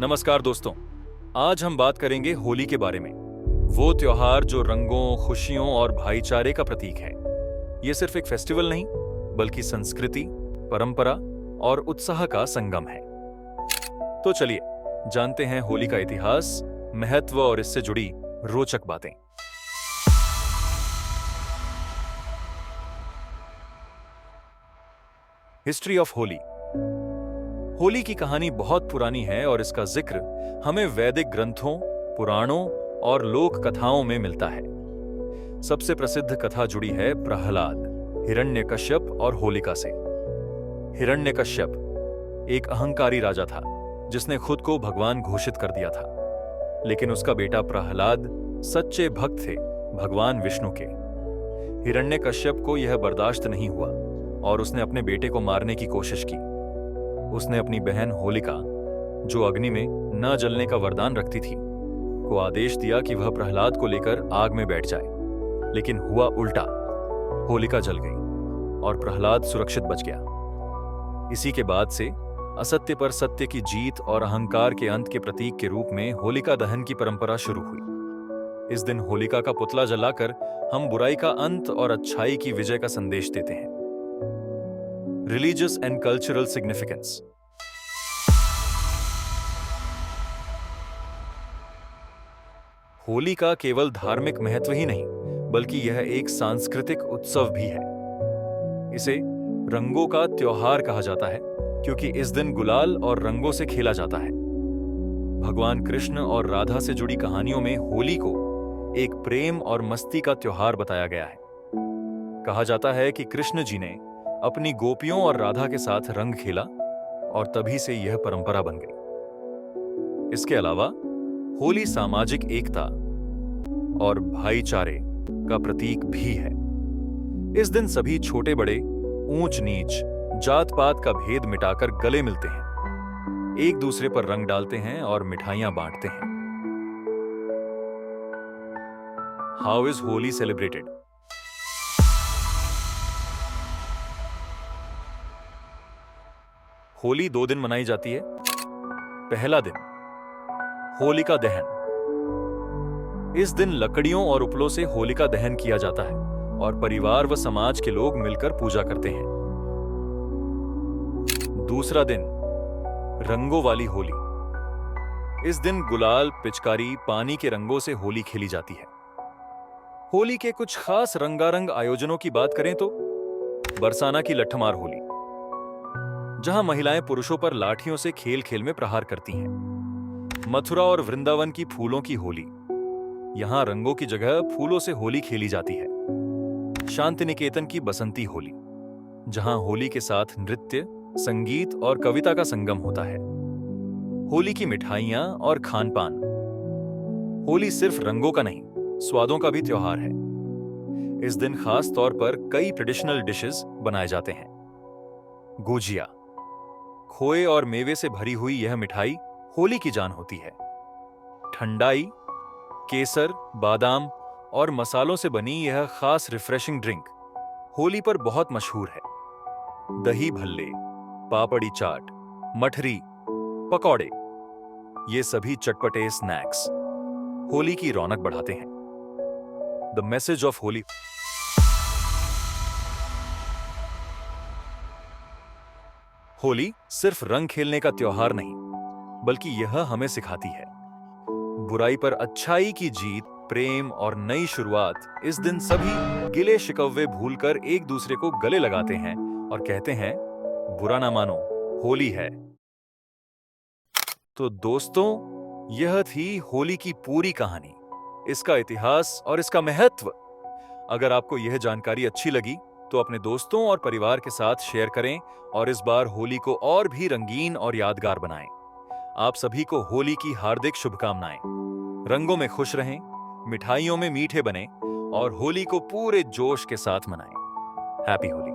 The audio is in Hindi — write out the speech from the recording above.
नमस्कार दोस्तों। आज हम बात करेंगे होली के बारे में। वो त्योहार जो रंगों, खुशियों और भाईचारे का प्रतीक है। ये सिर्फ एक फेस्टिवल नहीं, बल्कि संस्कृति, परंपरा और उत्साह का संगम है। तो चलिए जानते हैं होली का इतिहास, महत्व और इससे जुड़ी रोचक बातें। History of Holi. होली की कहानी बहुत पुरानी है और इसका जिक्र हमें वैदिक ग्रंथों, पुराणों और लोक कथाओं में मिलता है। सबसे प्रसिद्ध कथा जुड़ी है प्रहलाद, हिरण्यकश्यप और होलिका से। हिरण्यकश्यप एक अहंकारी राजा था जिसने खुद को भगवान घोषित कर दिया था। लेकिन उसका बेटा प्रहलाद सच्चे भक्त थे भगवान विष्णु के। हिरण्यकश्यप को यह बर्दाश्त नहीं हुआ और उसने अपने बेटे को मारने की कोशिश की। उसने अपनी बहन होलिका, जो अग्नि में न जलने का वरदान रखती थी, को आदेश दिया कि वह प्रहलाद को लेकर आग में बैठ जाए। लेकिन हुआ उल्टा, होलिका जल गई और प्रहलाद सुरक्षित बच गया। इसी के बाद से असत्य पर सत्य की जीत और अहंकार के अंत के प्रतीक के रूप में होलिका दहन की परंपरा शुरू हुई। इस दिन होलिका का पुतला जलाकर हम बुराई का अंत और अच्छाई की विजय का संदेश देते हैं। Religious and cultural significance। Holi का केवल धार्मिक महत्व ही नहीं, बल्कि यह एक सांस्कृतिक उत्सव भी है। इसे रंगों का त्योहार कहा जाता है क्योंकि इस दिन गुलाल और रंगों से खेला जाता है। भगवान कृष्ण और राधा से जुड़ी कहानियों में होली को एक प्रेम और मस्ती का त्योहार बताया गया है। कहा जाता है कि कृष्ण जी ने अपनी गोपियों और राधा के साथ रंग खेला और तभी से यह परंपरा बन गई। इसके अलावा होली सामाजिक एकता और भाईचारे का प्रतीक भी है। इस दिन सभी छोटे बड़े, ऊंच नीच, जात पात का भेद मिटाकर गले मिलते हैं, एक दूसरे पर रंग डालते हैं और मिठाइयां बांटते हैं। How is Holi celebrated? Holi 2 दिन मनाई जाती है। पहला दिन होलिका दहन। इस दिन लकड़ियों और उपलों से होलिका दहन किया जाता है और परिवार व समाज के लोग मिलकर पूजा करते हैं। दूसरा दिन रंगों वाली होली। इस दिन गुलाल, पिचकारी, पानी के रंगों से होली खेली जाती है। होली के कुछ खास रंगारंग आयोजनों की बात करें तो बरसाना की लठमार होली, जहां महिलाएं पुरुषों पर लाठियों से खेल खेल में प्रहार करती हैं। मथुरा और वृंदावन की फूलों की होली, यहां रंगों की जगह फूलों से होली खेली जाती है। शांति निकेतन की बसंती होली, जहां होली के साथ नृत्य, संगीत और कविता का संगम होता है। होली की मिठाइयां और खान-पान। होली सिर्फ रंगों का नहीं, स्वादों का भी त्योहार है। इस दिन खास तौर पर कई ट्रेडिशनल डिशेस बनाए जाते हैं। गुजिया, खोए और मेवे से भरी हुई यह मिठाई होली की जान होती है। ठंडाई, केसर, बादाम और मसालों से बनी यह खास रिफ्रेशिंग ड्रिंक होली पर बहुत मशहूर है। दही भल्ले, पापड़ी चाट, मठरी, पकौड़े, ये सभी चटपटे स्नैक्स होली की रौनक बढ़ाते हैं। The message of Holi. Holi सिर्फ रंग खेलने का त्योहार नहीं, बल्कि यह हमें सिखाती है बुराई पर अच्छाई की जीत, प्रेम और नई शुरुआत। इस दिन सभी गिले शिकवे भूलकर एक दूसरे को गले लगाते हैं और कहते हैं, बुरा ना मानो, होली है। तो दोस्तों, यह थी होली की पूरी कहानी, इसका इतिहास और इसका महत्व। अगर आपको यह जानकारी अच्छी लगी तो अपने दोस्तों और परिवार के साथ शेयर करें और इस बार होली को और भी रंगीन और यादगार बनाएं। आप सभी को होली की हार्दिक शुभकामनाएं। रंगों में खुश रहें, मिठाइयों में मीठे बनें और होली को पूरे जोश के साथ मनाएं। हैप्पी होली।